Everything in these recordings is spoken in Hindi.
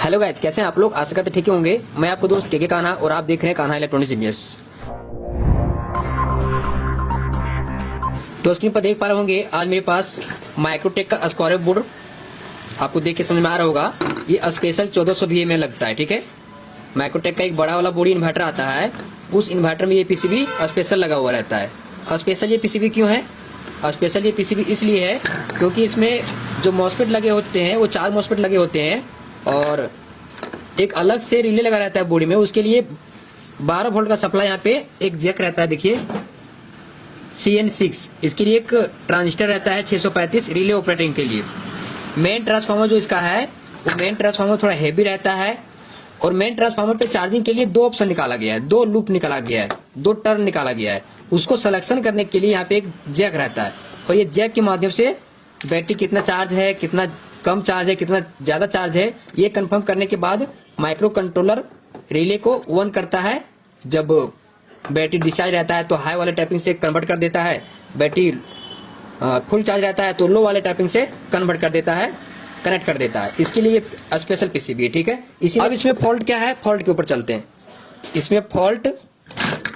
हेलो गाइज, कैसे हैं आप लोग? आशा करते ठीक होंगे। मैं आपको दोस्त के कान्हा और आप देख रहे हैं कान्हा इलेक्ट्रॉनिक्स इंजीनियर्स। तो स्क्रीन पर देख पा रहे होंगे आज मेरे पास माइक्रोटेक का स्क्वायर बोर्ड आपको देख के समझ में आ रहा होगा। ये स्पेशल 1400 VA में लगता है, ठीक है। माइक्रोटेक का एक बड़ा वाला बोर्ड इन्वर्टर आता है, उस इन्वर्टर में ये पीसीबी स्पेशल लगा हुआ रहता है। स्पेशल ये पीसीबी क्यों है? स्पेशल ये पीसीबी इसलिए है क्योंकि इसमें जो मॉसफेट लगे होते हैं वो 4 मॉसफेट लगे होते हैं और एक अलग से रिले लगा रहता है बॉडी में। उसके लिए 12 वोल्ट का सप्लाई यहाँ पे एक जैक रहता है, देखिए CN6। इसके लिए एक ट्रांजिस्टर रहता है 635 रिले ऑपरेटिंग के लिए। मेन ट्रांसफार्मर जो इसका है वो मेन ट्रांसफार्मर थोड़ा हैवी रहता है और मेन ट्रांसफार्मर पे चार्जिंग के लिए 2 ऑप्शन निकाला गया है, 2 लूप निकाला गया है, 2 टर्न निकाला गया है। उसको सिलेक्शन करने के लिए यहाँ पे एक जैक रहता है और ये जैक के माध्यम से बैटरी कितना चार्ज है, कितना कम चार्ज है, कितना ज्यादा चार्ज है, ये कंफर्म करने के बाद माइक्रो कंट्रोलर रिले को ऑन करता है। जब बैटरी डिस्चार्ज रहता है तो हाई वाले टैपिंग से कन्वर्ट कर देता है, बैटरी फुल चार्ज रहता है तो लो वाले टैपिंग से कन्वर्ट कर देता है, कनेक्ट कर देता है। इसके लिए स्पेशल पीसीबी है, ठीक है। अब इसमें फॉल्ट क्या है, फॉल्ट के ऊपर चलते हैं। इसमें फॉल्ट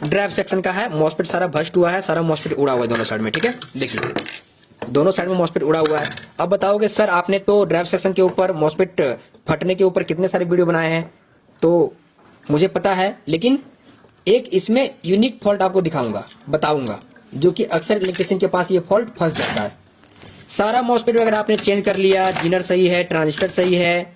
ड्राइव सेक्शन का है। मॉसफेट सारा भस्ट हुआ है, सारा मॉसफेट उड़ा हुआ है दोनों साइड में, ठीक है। देखिए दोनों साइड में मॉसफेट उड़ा हुआ है। अब बताओगे सर आपने तो ड्राइव सेक्शन के ऊपर मॉसफेट फटने के ऊपर कितने सारे वीडियो बनाए हैं, तो मुझे पता है, लेकिन एक इसमें यूनिक फॉल्ट आपको दिखाऊंगा, बताऊंगा, जो कि अक्सर इलेक्ट्रिशियन के पास ये फॉल्ट फंस जाता है। सारा मॉसफेट वगैरह आपने चेंज कर लिया, जीनर सही है, ट्रांजिस्टर सही है,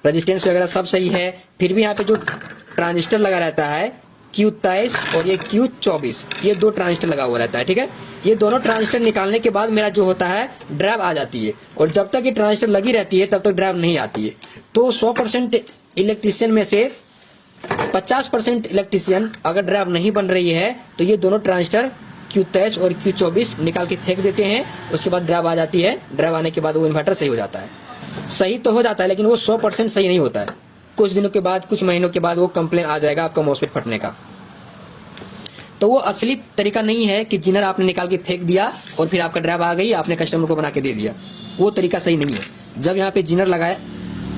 रेजिस्टेंस वगैरह सब सही है, फिर भी यहाँ पे जो ट्रांजिस्टर लगा रहता है Q23 और ये Q24, ये 2 ट्रांजिस्टर लगा हुआ रहता है, ठीक है। ये दोनों ट्रांजिस्टर निकालने के बाद मेरा जो होता है ड्राइव आ जाती है और जब तक ये ट्रांजिस्टर लगी रहती है तब तक ड्राइव नहीं आती है। तो 100% इलेक्ट्रिशियन में से 50% इलेक्ट्रिशियन अगर ड्राइव नहीं बन रही है तो ये दोनों ट्रांजिस्टर Q23 और Q24 निकाल के फेंक देते हैं। उसके बाद ड्राइव आ जाती है। ड्राइव आने के बाद वो इन्वर्टर सही हो जाता है। सही तो हो जाता है लेकिन वो 100% सही नहीं होता है। कुछ दिनों के बाद, कुछ महीनों के बाद वो कंप्लेन आ जाएगा आपका मॉसफेट फटने का। तो वो असली तरीका नहीं है कि जिनर आपने निकाल के फेंक दिया और फिर आपका ड्राइव आ गई, आपने कस्टमर को बना के दे दिया। वो तरीका सही नहीं है। जब यहाँ पे जिनर लगाया,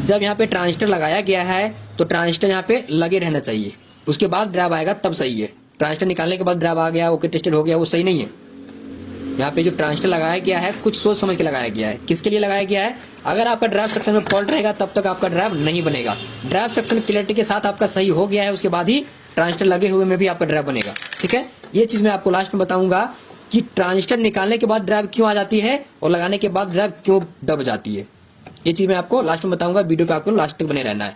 जब यहाँ पे ट्रांजिस्टर लगाया गया है तो ट्रांजिस्टर यहाँ पे लगे रहना चाहिए, उसके बाद ड्राइव आएगा तब सही है। ट्रांजिस्टर निकालने के बाद ड्राइव आ गया, ओके टेस्टेड हो गया, वो सही नहीं है। यहाँ पे जो ट्रांजिस्टर लगाया गया है कुछ सोच समझ के लगाया गया है। किसके लिए लगाया गया है? अगर आपका ड्राइव सेक्शन में फॉल्ट रहेगा तब तक आपका ड्राइव नहीं बनेगा। ड्राइव सेक्शन क्लियरिटी के साथ आपका सही हो गया है, उसके बाद ही ट्रांजिस्टर लगे हुए में भी आपका ड्राइव बनेगा, ठीक है। ये चीज मैं आपको लास्ट में बताऊंगा कि ट्रांजिस्टर निकालने के बाद ड्राइव क्यों आ जाती है और लगाने के बाद ड्राइव क्यों दब जाती है। ये चीज मैं आपको लास्ट में बताऊंगा। वीडियो पे आपको लास्ट तक बने रहना है।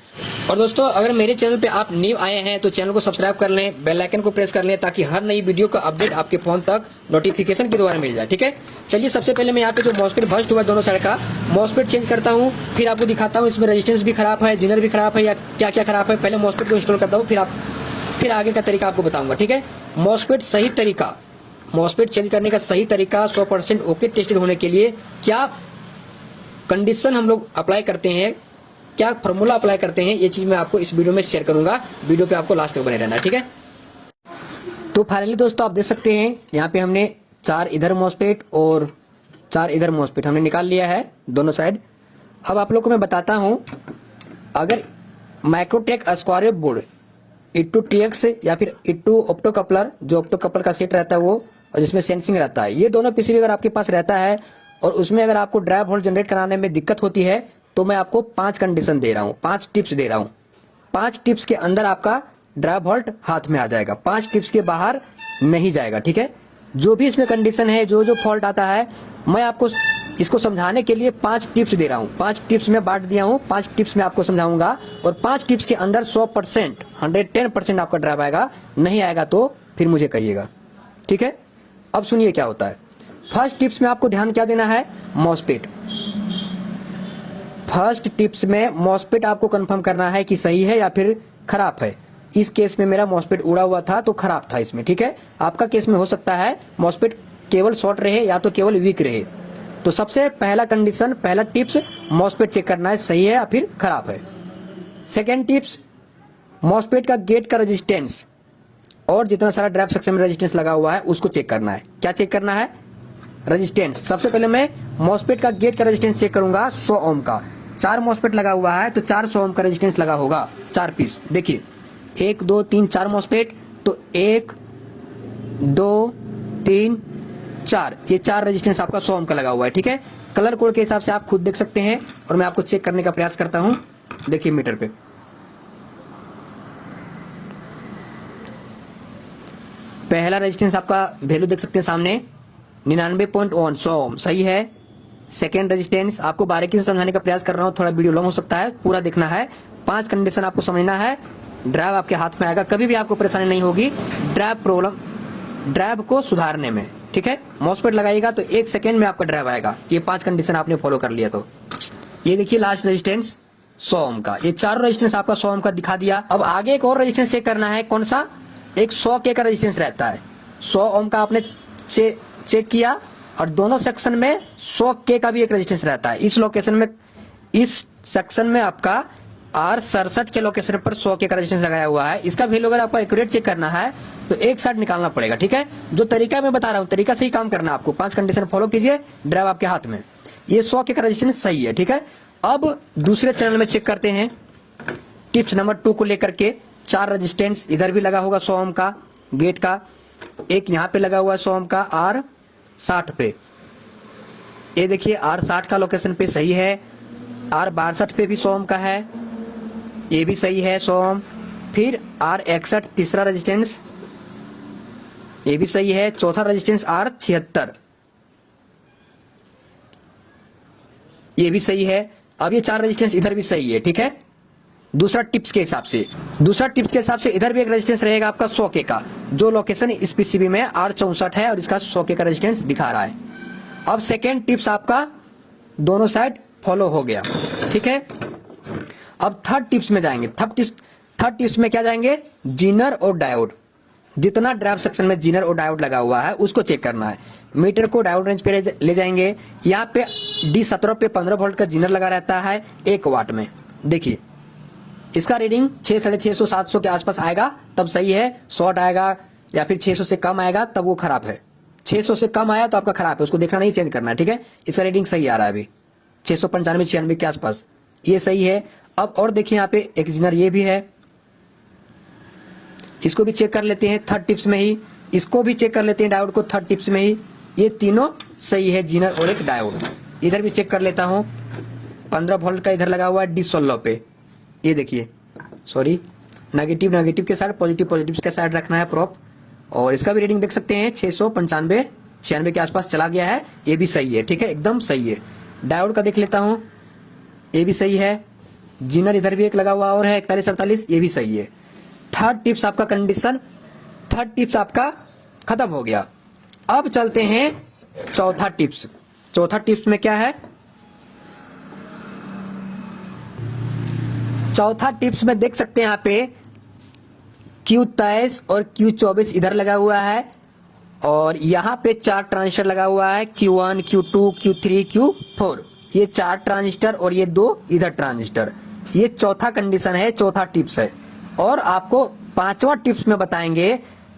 और दोस्तों अगर मेरे चैनल पे आप न्यू आए हैं तो चैनल को सब्सक्राइब कर लें, बेल आइकन को प्रेस कर लें ताकि हर नई वीडियो का अपडेट आपके फोन तक नोटिफिकेशन के द्वारा मिल जाए, ठीक है। चलिए सबसे पहले मैं यहाँ पे जो मॉसफेट भस्ट हुआ दोनों साइड का मॉसफेट चेंज करता हूँ, फिर आपको दिखाता हूँ इसमें रेजिस्टेंस भी खराब है, जिनर भी खराब है या क्या क्या खराब है। पहले मॉसफेट को इंस्टॉल करता हूँ, फिर आगे का तरीका आपको बताऊंगा, ठीक है। मॉसफेट सही तरीका, मॉसफेट चेंज करने का सही तरीका 100% ओके टेस्टेड होने के लिए क्या कंडीशन हम लोग अप्लाई करते हैं, क्या फॉर्मूला अप्लाई करते हैं, ये चीज मैं आपको इस वीडियो में शेयर करूंगा। वीडियो पे आपको लास्ट तक बने रहना है, ठीक है। तो फाइनली दोस्तों आप देख सकते हैं यहाँ पे हमने 4 इधर मॉसफेट और 4 इधर मॉसफेट हमने निकाल लिया है दोनों साइड। अब आप लोग को मैं बताता हूं, अगर Microtek square board E2 TX या फिर E2 ऑप्टो कपलर, जो ऑप्टो कपलर का सेट रहता है वो, और जिसमें सेंसिंग रहता है, ये दोनों पीसीबी अगर आपके पास रहता है और उसमें अगर आपको ड्राइव वोल्ट जनरेट कराने में दिक्कत होती है तो मैं आपको 5 कंडीशन दे रहा हूँ, 5 टिप्स दे रहा हूँ। 5 टिप्स के अंदर आपका ड्राइव वोल्ट हाथ में आ जाएगा, 5 टिप्स के बाहर नहीं जाएगा, ठीक है। जो भी इसमें कंडीशन है, जो जो फॉल्ट आता है, मैं आपको इसको समझाने के लिए 5 टिप्स दे रहा हूँ। 5 टिप्स में बांट दिया हूँ, 5 टिप्स में आपको समझाऊंगा और 5 टिप्स के अंदर 100% 110% आपका ड्राइव आएगा। नहीं आएगा तो फिर मुझे कहिएगा, ठीक है। अब सुनिए क्या होता है। फर्स्ट टिप्स में आपको ध्यान क्या देना है, मॉसफेट। फर्स्ट टिप्स में मॉसफेट आपको कंफर्म करना है कि सही है या फिर खराब है। इस केस में मेरा मॉसफेट उड़ा हुआ था तो खराब था इसमें, ठीक है। आपका केस में हो सकता है मॉसफेट केवल शॉर्ट रहे या तो केवल वीक रहे। तो सबसे पहला कंडीशन, पहला टिप्स, मॉसफेट चेक करना है सही है या फिर खराब है। सेकेंड टिप्स, मॉसफेट का गेट का रेजिस्टेंस और जितना सारा ड्राइव सेक्शन में रेजिस्टेंस लगा हुआ है उसको चेक करना है। क्या चेक करना है? रेजिस्टेंस। सबसे पहले मैं मॉसफेट का गेट का रेजिस्टेंस चेक करूंगा 100 ओम का। 4 मॉसफेट लगा हुआ है तो 400 ओम का रेजिस्टेंस लगा होगा, 4 पीस। देखिए 1 2 3 4 मॉसफेट, तो 1 2 3 4, ये 4 रेजिस्टेंस आपका 100 ओम का लगा हुआ है। ठीक है, कलर कोड के हिसाब से आप खुद देख सकते हैं और मैं आपको चेक करने का प्रयास करता हूं। देखिए मीटर पे पहला रेजिस्टेंस आपका वैल्यू देख सकते हैं सामने 99.1 100 ओम, सही है। सेकेंड रेजिस्टेंस आपको बारीकी से समझाने का प्रयास कर रहा हूं, थोड़ा वीडियो लॉन्ग हो सकता है, पूरा देखना है। 5 कंडीशन आपको समझना है। ड्राइव आपके हाथ में आएगा, कभी भी आपको परेशानी नहीं होगी ड्राइव को सुधारने में। ठीक है, मॉसफेट लगाइएगा तो 1 सेकेंड में आपका ड्राइव आएगा। ये 5 कंडीशन आपने फॉलो कर लिया तो ये देखिए लास्ट रेजिस्टेंस 100 ओम का, ये चारों रेजिस्टेंस आपका 100 ओम का दिखा दिया। अब आगे एक और रेजिस्टेंस चेक करना है, कौन सा? एक 100 के का रेजिस्टेंस रहता है। 100 ओम का आपने चेक किया और दोनों सेक्शन में 100 के का भी एक रेजिस्टेंस रहता है। इस लोकेशन में, इस सेक्शन में आपका R67 के लोकेशन पर 100 के का रेजिस्टेंस लगाया हुआ है। इसका वैल्यू अगर आपको एक्यूरेट चेक करना है तो 1 साइड निकालना पड़ेगा। ठीक है, जो तरीका मैं बता रहा हूँ तरीका से ही काम करना है आपको। 5 कंडीशन फॉलो कीजिए, ड्राइव आपके हाथ में। ये 100 के का रेजिस्टेंस सही है। ठीक है, अब दूसरे चैनल में चेक करते हैं टिप्स नंबर 2 को लेकर के। 4 रेजिस्टेंस इधर भी लगा होगा 100 ओम का गेट का, एक यहाँ पे लगा हुआ है 100 ओम का R60 पे। ये देखिए R60 का लोकेशन पे सही है। R62 पे भी 100 ओम का है, ये भी सही है 100 ओम। फिर R61 तीसरा रेजिस्टेंस, ये भी सही है। चौथा रेजिस्टेंस R76, ये भी सही है। अब ये 4 रेजिस्टेंस इधर भी सही है। ठीक है, दूसरा टिप्स के हिसाब से इधर भी एक रेजिस्टेंस रहेगा आपका 100 के का, जो लोकेशन इस पीसीबी में R64 है और इसका 100 के का रेजिस्टेंस दिखा रहा है। अब सेकेंड टिप्स आपका दोनों साइड फॉलो हो गया। ठीक है, अब थर्ड टिप्स में जाएंगे। थर्ड टिप्स में क्या जाएंगे? जीनर और डायोड। जितना ड्राइव सेक्शन में जीनर और डायोड लगा हुआ है उसको चेक करना है। मीटर को डायोड रेंज पे ले जाएंगे। यहाँ पे D17 पे 15 वोल्ट का जीनर लगा रहता है 1 वाट में। देखिए इसका रीडिंग 600, 650, 700 के आसपास आएगा तब सही है। शॉर्ट आएगा या फिर 600 से कम आएगा तब वो खराब है। 600 से कम आया तो आपका खराब है, उसको देखना नहीं, चेंज करना है। ठीक है, इसका रीडिंग सही आ रहा है अभी 695, 96 के आसपास, ये सही है। अब और देखिए यहाँ पे एक जीनर ये भी है, इसको भी चेक कर लेते हैं थर्ड टिप्स में ही। इसको भी चेक कर लेते हैं डायोड को थर्ड टिप्स में ही। ये तीनों सही है, जीनर और एक डायोड। इधर भी चेक कर लेता हूँ, 15 वोल्ट का इधर लगा हुआ है D16 पे। ये देखिए, सॉरी, नेगेटिव के साइड, पॉजिटिव के साइड रखना है प्रॉप। और इसका भी रीडिंग देख सकते हैं 695, 96 के आसपास चला गया है, ये भी सही है। ठीक है, एकदम सही है। डायोड का देख लेता हूँ, ये भी सही है। जीनर इधर भी एक लगा हुआ और है 41, 48, ये भी सही है। थर्ड टिप्स आपका कंडीशन, थर्ड टिप्स आपका खत्म हो गया। अब चलते हैं चौथा टिप्स। चौथा टिप्स में क्या है? चौथा टिप्स में देख सकते हैं यहाँ पे Q23 और Q24 इधर लगा हुआ है और यहाँ पे 4 ट्रांजिस्टर लगा हुआ है, Q1, Q2, Q3, Q4। ये 4 ट्रांजिस्टर और ये 2 इधर ट्रांजिस्टर। ये चौथा कंडीशन है, चौथा टिप्स है। और आपको 5वां टिप्स में बताएंगे,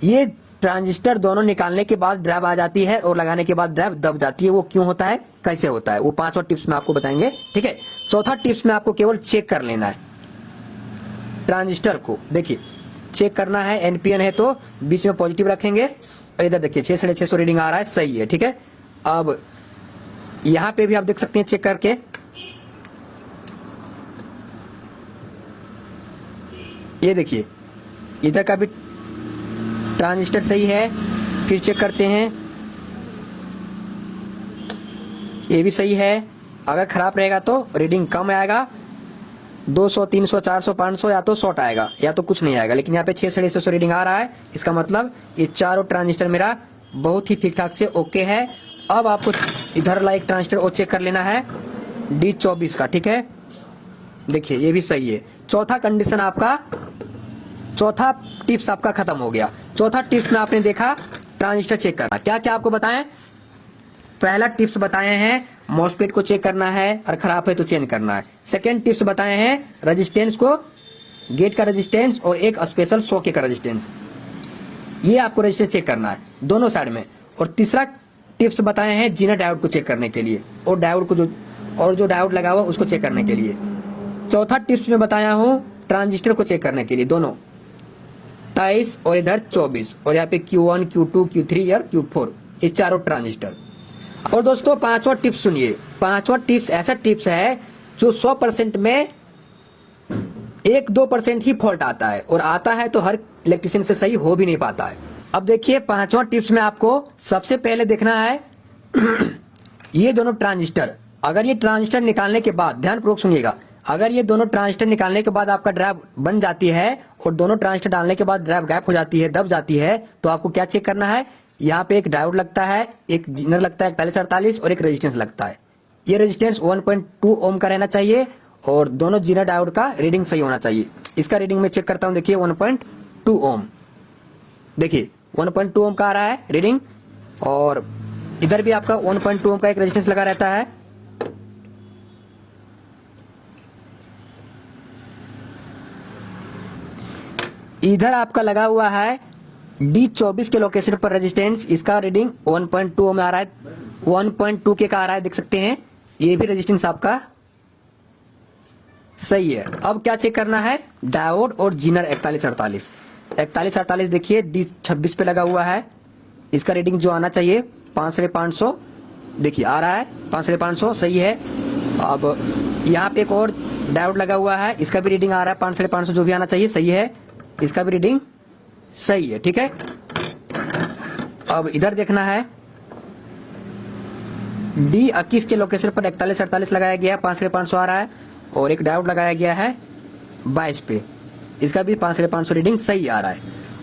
ये ट्रांजिस्टर दोनों निकालने के बाद ड्राइव आ जाती है और लगाने के बाद ड्राइव दब जाती है। वो क्यों होता है, कैसे होता है, वो 5वां टिप्स में आपको बताएंगे। ठीक है, चौथा टिप्स में आपको केवल चेक कर लेना है ट्रांजिस्टर को। देखिए चेक करना है, एनपीएन है तो बीच में पॉजिटिव रखेंगे और इधर देखिए 600 रीडिंग आ रहा है, सही है। ठीक है, अब यहां पे भी आप देख सकते हैं चेक करके, ये देखिए इधर का भी ट्रांजिस्टर सही है। फिर चेक करते हैं, ये भी सही है। अगर खराब रहेगा तो रीडिंग कम आएगा, 200, 300, 400, 500 या तो शॉर्ट आएगा या तो कुछ नहीं आएगा। लेकिन यहाँ पे 600 रीडिंग आ रहा है, इसका मतलब ये चारों ट्रांजिस्टर मेरा बहुत ही ठीक ठाक से ओके है। अब आपको इधर ला एक ट्रांजिस्टर और चेक कर लेना है D24 का। ठीक है, देखिए ये भी सही है। चौथा कंडीशन आपका, चौथा टिप्स आपका खत्म हो गया। चौथा टिप्स में आपने देखा ट्रांजिस्टर चेक करना। क्या क्या आपको बताएं? पहला टिप्स बताए हैं मॉसफेट को चेक करना है और खराब है तो चेंज करना है। सेकेंड टिप्स बताए हैं रेजिस्टेंस को, गेट का रेजिस्टेंस और एक स्पेशल 100 के का रेजिस्टेंस, ये आपको रेजिस्टेंस चेक करना है दोनों साइड में। और तीसरा टिप्स बताए हैं जीनर डायोड को चेक करने के लिए, और डायोड को जो और जो डायोड लगा हुआ उसको चेक करने के लिए। चौथा टिप्स में बताया हूँ ट्रांजिस्टर को चेक करने के लिए, दोनों 23 और इधर 24, और यहाँ पे Q1, Q2, Q3 और Q4, ये चारों ट्रांजिस्टर। और दोस्तों पांचवा टिप्स सुनिए। पांचवा टिप्स ऐसा टिप्स है जो 100% में 1-2% ही फॉल्ट आता है, और आता है तो हर इलेक्ट्रिशियन से सही हो भी नहीं पाता है। अब देखिए पांचवा टिप्स में आपको सबसे पहले देखना है ये दोनों ट्रांजिस्टर, अगर ये ट्रांजिस्टर निकालने के बाद, ध्यानपूर्वक सुनिएगा, अगर ये दोनों ट्रांजिस्टर निकालने के बाद आपका ड्राइव बन जाती है और दोनों ट्रांजिस्टर डालने के बाद ड्राइव गैप हो जाती है, दब जाती है, तो आपको क्या चेक करना है, यहाँ पे एक डायोड लगता है, एक जीनर लगता है 4148 और एक रेजिस्टेंस लगता है। ये रेजिस्टेंस 1.2 ओम का रहना चाहिए और दोनों जीनर डायोड का रीडिंग सही होना चाहिए। इसका रीडिंग मैं चेक करता हूँ, देखिए 1.2 ओम, देखिए 1.2 ओम का आ रहा है रीडिंग, और इधर भी आपका 1.2 ओम का एक रेजिस्टेंस लगा रहता है। इधर आपका लगा हुआ है D24 के लोकेशन पर रेजिस्टेंस, इसका रीडिंग 1.2 ओम आ रहा है, 1.2 के का आ रहा है, देख सकते हैं। ये भी रेजिस्टेंस आपका सही है। अब क्या चेक करना है, डायोड और जीनर 4148 देखिए D26 पे लगा हुआ है, इसका रीडिंग जो आना चाहिए 5,500, देखिए आ रहा है 5,500, सही है। अब यहाँ पे एक और डायोड लगा हुआ है, इसका भी रीडिंग आ रहा है 5,500, जो भी आना चाहिए सही है, इसका भी रीडिंग सही है, ठीक है। अब इधर देखना है D21 के लोकेशन पर 4148 लगाया गया है, 5,500 आ रहा है, और एक डायोड लगाया गया है 22 पे, इसका भी 5,500 रीडिंग सही आ रहा है।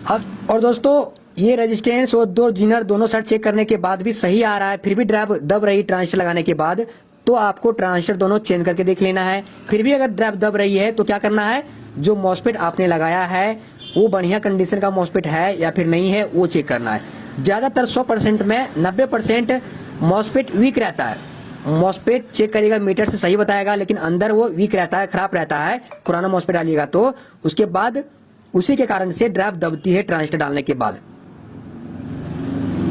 अब और दोस्तों ये रेजिस्टेंस और दो जीनर दोनों साइड चेक करने के बाद भी सही आ रहा है, फिर भी ड्राइव दब रही ट्रांजिस्टर लगाने के बाद, तो आपको ट्रांजिस्टर दोनों चेंज करके देख लेना है। फिर भी अगर ड्राइव दब रही है तो क्या करना है, जो मॉसफेट आपने लगाया है वो बढ़िया कंडीशन का मॉसफेट है या फिर नहीं है, वो चेक करना है। ज्यादातर 100% में 90% मॉसफेट वीक रहता है। मॉसफेट चेक करेगा, मीटर से सही बताएगा, लेकिन अंदर वो वीक रहता है, खराब रहता है। पुराना मॉसफेट डालिएगा तो उसके बाद उसी के कारण से ड्राइव दबती है ट्रांजिस्टर डालने के बाद।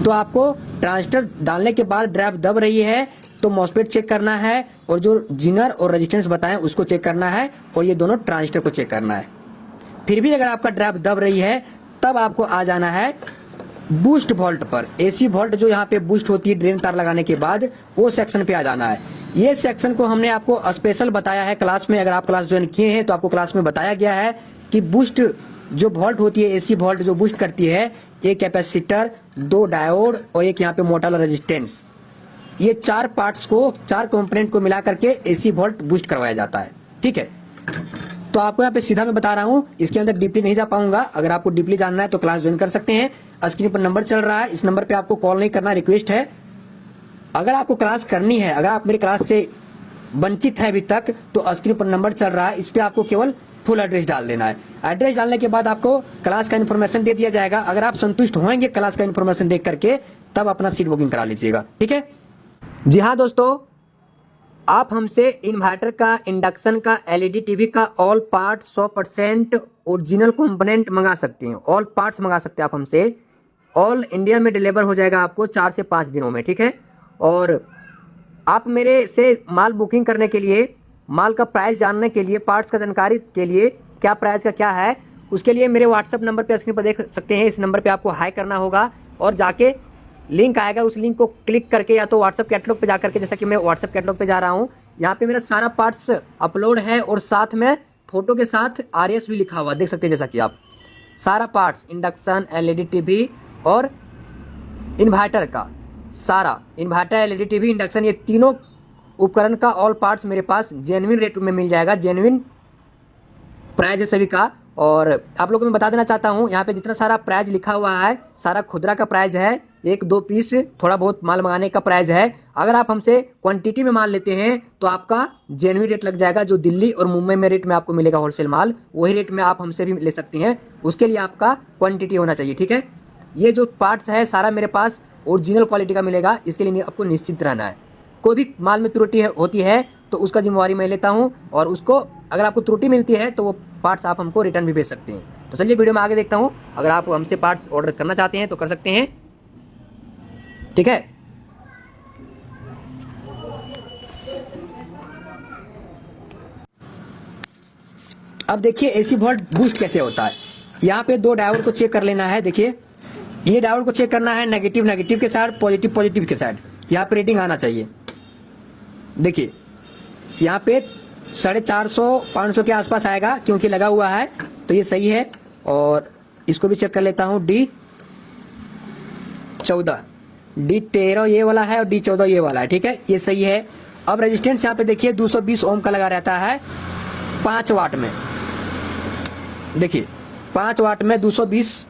तो आपको ट्रांजिस्टर डालने के बाद ड्राइव दब रही है तो मॉसफेट चेक करना है, और जो जीनर और रेजिस्टेंस बताएं उसको चेक करना है, और ये दोनों ट्रांजिस्टर को चेक करना है। फिर भी अगर आपका ड्राइव दब रही है तब आपको आ जाना है बूस्ट वोल्ट पर, एसी वोल्ट जो यहाँ पे बूस्ट होती है ड्रेन तार लगाने के बाद, वो सेक्शन पे आ जाना है। ये सेक्शन को हमने आपको स्पेशल बताया है क्लास में, अगर आप क्लास ज्वाइन किए हैं तो आपको क्लास में बताया गया है कि बूस्ट जो वोल्ट होती है, एसी वोल्ट जो बूस्ट करती है, एक कैपेसिटर, 2 डायोड और एक यहाँ पे मोटा वाला रेजिस्टेंस, ये 4 पार्ट्स को, 4 कंपोनेंट को मिला करके एसी वोल्ट बूस्ट करवाया जाता है, ठीक है। तो आपको यहाँ पे सीधा मैं बता रहा हूँ, इसके अंदर डीपली नहीं जा पाऊंगा। अगर आपको डीपली जानना है तो क्लास ज्वाइन कर सकते हैं। स्क्रीन पर नंबर चल रहा है, इस नंबर पे आपको कॉल नहीं करना, रिक्वेस्ट है। अगर आपको क्लास करनी है, अगर आप मेरे क्लास से वंचित है अभी तक, तो स्क्रीन पर नंबर चल रहा है, इस पे आपको केवल फुल एड्रेस डाल देना है। एड्रेस डालने के बाद आपको क्लास का इन्फॉर्मेशन दे दिया जाएगा। अगर आप संतुष्ट होंगे क्लास का इन्फॉर्मेशन देख करके, तब अपना सीट बुकिंग करा लीजिएगा, ठीक है। जी हाँ दोस्तों, आप हमसे इन्वर्टर का, इंडक्शन का, एलईडी टीवी का ऑल पार्ट 100% ओरिजिनल कंपोनेंट मंगा सकते हैं। ऑल पार्ट्स मंगा सकते हैं आप हमसे। ऑल इंडिया में डिलीवर हो जाएगा आपको 4 से 5 दिनों में, ठीक है। और आप मेरे से माल बुकिंग करने के लिए, माल का प्राइस जानने के लिए, पार्ट्स का जानकारी के लिए, क्या प्राइस का क्या है, उसके लिए मेरे व्हाट्सअप नंबर पे स्क्रीन पर देख सकते हैं। इस नंबर पे आपको हाई करना होगा और जाके लिंक आएगा, उस लिंक को क्लिक करके या तो व्हाट्सअप कैटलॉग पे जा करके, जैसा कि मैं व्हाट्सअप कैटलॉग पे जा रहा हूँ, यहाँ पे मेरा सारा पार्ट्स अपलोड है और साथ में फोटो के साथ RS भी लिखा हुआ देख सकते हैं। जैसा कि आप सारा पार्ट्स, इंडक्शन, एलईडी टीवी और इन्वर्टर का, सारा इन्वर्टर, एलईडी टीवी, इंडक्शन, ये तीनों उपकरण का ऑल पार्ट्स मेरे पास जेन्युइन रेट में मिल जाएगा। जेन्युइन प्राइस है सभी का। और आप लोगों को मैं बता देना चाहता हूँ, यहाँ पे जितना सारा प्राइस लिखा हुआ है, सारा खुदरा का प्राइस है, 1-2 पीस थोड़ा बहुत माल मंगाने का प्राइस है। अगर आप हमसे क्वांटिटी में माल लेते हैं तो आपका जेन्युइन रेट लग जाएगा। जो दिल्ली और मुंबई में रेट में आपको मिलेगा होलसेल माल, वही रेट में आप हमसे भी ले सकते हैं। उसके लिए आपका क्वांटिटी होना चाहिए, ठीक है। ये जो पार्ट्स है सारा मेरे पास ओरिजिनल क्वालिटी का मिलेगा, इसके लिए आपको निश्चित रहना है। कोई भी माल में त्रुटि होती है तो उसका जिम्मेवारी मैं लेता हूँ, और उसको अगर आपको त्रुटि मिलती है तो वो पार्ट्स आप हमको रिटर्न भी भेज सकते हैं। तो चलिए वीडियो में आगे देखता हूँ। अगर आप हमसे पार्ट्स ऑर्डर करना चाहते हैं तो कर सकते हैं, ठीक है। अब देखिए एसी वोल्ट बूस्ट कैसे होता है। यहाँ पे दो डायोड को चेक कर लेना है। देखिए ये डायोड को चेक करना है नेगेटिव नेगेटिव के साइड, पॉजिटिव पॉजिटिव के साइड। यहाँ पे रेटिंग आना चाहिए। देखिए यहाँ पे 450-500 के आसपास आएगा क्योंकि लगा हुआ है, तो ये सही है। और इसको भी चेक कर लेता हूँ। D14 D13 ये वाला है और D14 ये वाला है, ठीक है, ये सही है। अब रेजिस्टेंस यहाँ पे देखिए 220 ओम का लगा रहता है 5 वाट में। देखिए 5 वाट में 220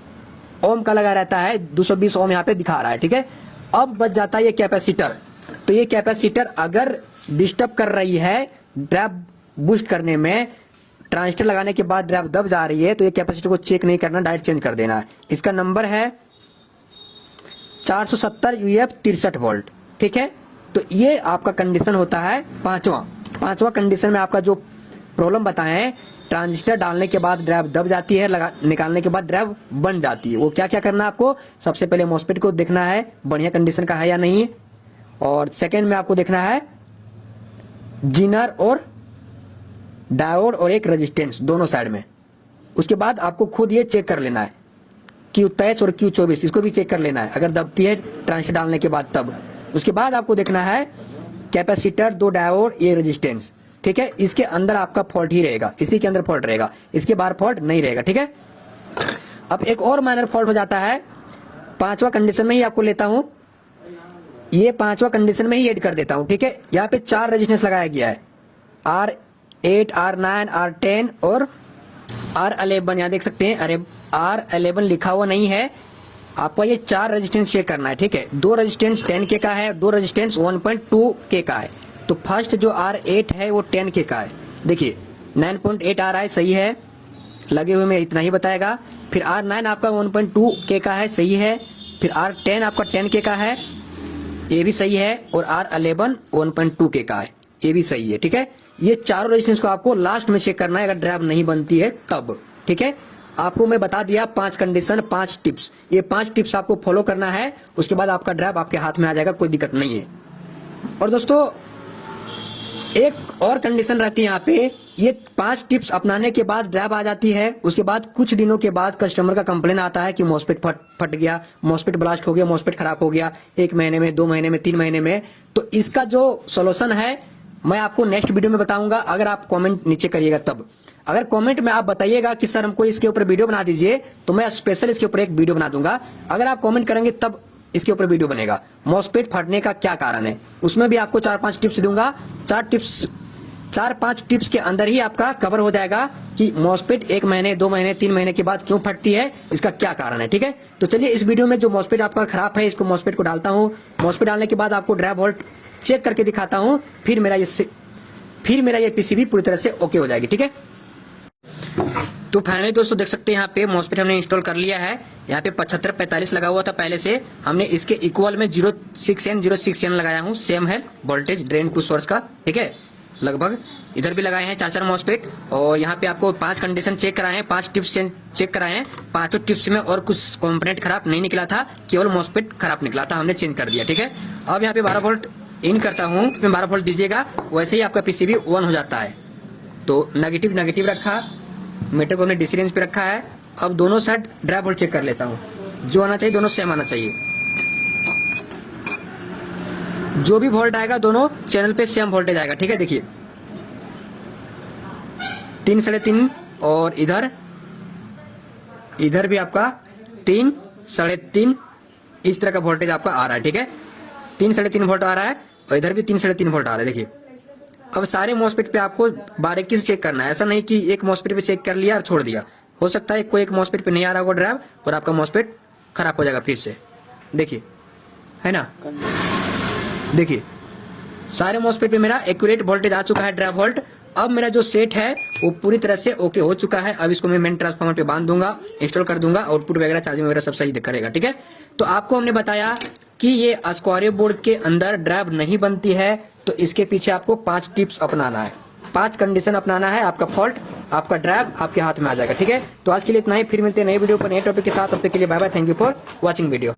ओम का लगा रहता है, 220 ओम यहाँ पे दिखा रहा है, ठीक है। अब बच जाता है ये कैपेसिटर। तो ये कैपेसिटर अगर डिस्टर्ब कर रही है ड्राइव बूस्ट करने में, ट्रांजिस्टर लगाने के बाद ड्राइव दब जा रही है, तो ये कैपेसिटर को चेक नहीं करना, डायरेक्ट चेंज कर देना है। इसका नंबर है 470 UF 63 वोल्ट, ठीक है। तो ये आपका कंडीशन होता है पांचवा कंडीशन में आपका जो प्रॉब्लम बताए हैं, ट्रांजिस्टर डालने के बाद ड्राइव दब जाती है, निकालने के बाद ड्राइव बन जाती है। वो क्या क्या करना है आपको, सबसे पहले मॉसफेट को देखना है बढ़िया कंडीशन का है या नहीं, और सेकेंड में आपको देखना है जीनर और डायोड और एक रेजिस्टेंस दोनों साइड में। उसके बाद आपको खुद ये चेक कर लेना है Q23 और Q24, इसको भी चेक कर लेना है अगर दबती है ट्रांजिस्टर डालने के बाद तब। उसके बाद आपको देखना है कैपेसिटर, 2 डायोड, ये रेजिस्टेंस, ठीक है। इसके अंदर आपका फॉल्ट ही रहेगा, इसी के अंदर फॉल्ट रहेगा, इसके बाहर फॉल्ट नहीं रहेगा, ठीक है। अब एक और माइनर फॉल्ट हो जाता है 5वां कंडीशन में ही आपको लेता हूं, ये 5वां कंडीशन में ही ऐड कर देता हूं, ठीक है। यहाँ पे 4 रेजिस्टेंस लगाया गया है, R8, R9, R10 और R11। यहाँ देख सकते हैं, अरे R11 लिखा हुआ नहीं है, आपको ये 4 रेजिस्टेंस चेक करना है, ठीक है। 2 रेजिस्टेंस 10K का है, 2 रेजिस्टेंस 1.2K का है। तो फर्स्ट जो R8 है वो 10K का है। देखिए 9.8 आ रहा है, सही है, लगे हुए में इतना ही बताएगा। फिर R9 आपका 1.2K का है, सही है। फिर R10 आपका 10K का है, ये भी सही है। और R11 1.2K का है, ये भी सही है, ठीक है। ये चारों रेजिस्टेंस को आपको लास्ट में चेक करना है अगर ड्राइव नहीं बनती है तब, ठीक है। आपको मैं बता दिया 5 कंडीशन, 5 टिप्स, ये 5 टिप्स आपको फॉलो करना है, उसके बाद आपका ड्राइव आपके हाथ में आ जाएगा, कोई दिक्कत नहीं है। और दोस्तों एक और कंडीशन रहती है यहाँ पे, ये 5 टिप्स अपनाने के बाद ड्राइव आ जाती है, उसके बाद कुछ दिनों के बाद कस्टमर का कंप्लेन आता है कि मॉसफेट फट गया, मॉसफेट ब्लास्ट हो गया, मॉसफेट खराब हो गया 1 महीने में, 2 महीने में, 3 महीने में। तो इसका जो सोल्यूशन है मैं आपको नेक्स्ट वीडियो में बताऊंगा, अगर आप कमेंट नीचे करिएगा तब। अगर कमेंट में आप बताइएगा कि सर हमको इसके ऊपर वीडियो बना दीजिए, तो मैं स्पेशल इसके ऊपर एक वीडियो बना दूंगा। अगर आप कमेंट करेंगे तब इसके ऊपर वीडियो बनेगा, मॉसफेट फटने का क्या कारण है, उसमें भी आपको 4-5 टिप्स दूंगा। 4-5 टिप्स के अंदर ही आपका कवर हो जाएगा कि मॉसफेट 1 महीने, 2 महीने, 3 महीने के बाद क्यों फटती है, इसका क्या कारण है, ठीक है। तो चलिए इस वीडियो में जो मॉसफेट आपका खराब है, इसको मॉसफेट को डालता हूँ, मॉसफेट डालने के बाद आपको ड्राइव वोल्ट चेक करके दिखाता हूँ, फिर मेरा ये पीसीबी पूरी तरह से ओके हो जाएगी, ठीक है। तो फाइनली दोस्तों देख सकते हैं यहाँ पे मॉसफेट हमने इंस्टॉल कर लिया है। यहाँ पे 75-45 लगा हुआ था पहले से, हमने इसके इक्वल में 06N लगाया हूँ, सेम है वोल्टेज ड्रेन टू सोर्स का, ठीक है। लगभग इधर भी लगाए हैं 4 मॉसफेट। और यहाँ पे आपको 5 कंडीशन चेक कराए हैं, 5 टिप्स चेक कराए हैं। 5 टिप्स में और कुछ कंपोनेंट खराब नहीं निकला था, केवल मॉसफेट खराब निकला था, हमने चेंज कर दिया, ठीक है। अब यहाँ पे 12 वोल्ट इन करता हूँ, इसमें 12 वोल्ट दीजिएगा, वैसे ही आपका पीसीबी ऑन हो जाता है। तो नेगेटिव रखा, मीटर को हमने डीसी रेंज पे रखा है। अब दोनों साइड ड्राइव वोल्ट चेक कर लेता हूँ, जो आना चाहिए दोनों सेम आना चाहिए। जो भी वोल्ट आएगा दोनों चैनल पे सेम वोल्टेज आएगा, ठीक है। देखिए 3, 3.5 और इधर भी आपका 3, 3.5 इस तरह का वोल्टेज आपका आ रहा है, ठीक है। 3, 3.5 वोल्ट आ रहा है और इधर भी 3, 3.5 वोल्ट आ रहा है। देखिए अब सारे मॉसफेट पे आपको बारीकी से चेक करना है, ऐसा नहीं कि एक मॉसफेट पे चेक कर लिया और छोड़ दिया। हो सकता है कोई एक मॉसफेट पे नहीं आ रहा होगा ड्राइव और आपका मॉसफेट खराब हो जाएगा फिर से। देखिए है ना, देखिए सारे मॉसफेट पे मेरा एक्यूरेट वोल्टेज आ चुका है, ड्राइव वोल्ट। अब मेरा जो सेट है वो पूरी तरह से ओके हो चुका है। अब इसको मैं मेन ट्रांसफार्मर पे बांध दूंगा, इंस्टॉल कर दूंगा, आउटपुट वगैरह चार्जिंग वगैरह सब सही करेगा, ठीक है। तो आपको हमने बताया कि ये स्क्वायर बोर्ड के अंदर ड्राइव नहीं बनती है, तो इसके पीछे आपको 5 टिप्स अपनाना है, 5 कंडीशन अपनाना है, आपका फॉल्ट, आपका ड्राइव आपके हाथ में आ जाएगा, ठीक है। तो आज के लिए इतना ही, फिर मिलते हैं नए वीडियो पर नए टॉपिक के साथ। तब तक के लिए bye bye, thank you for watching video.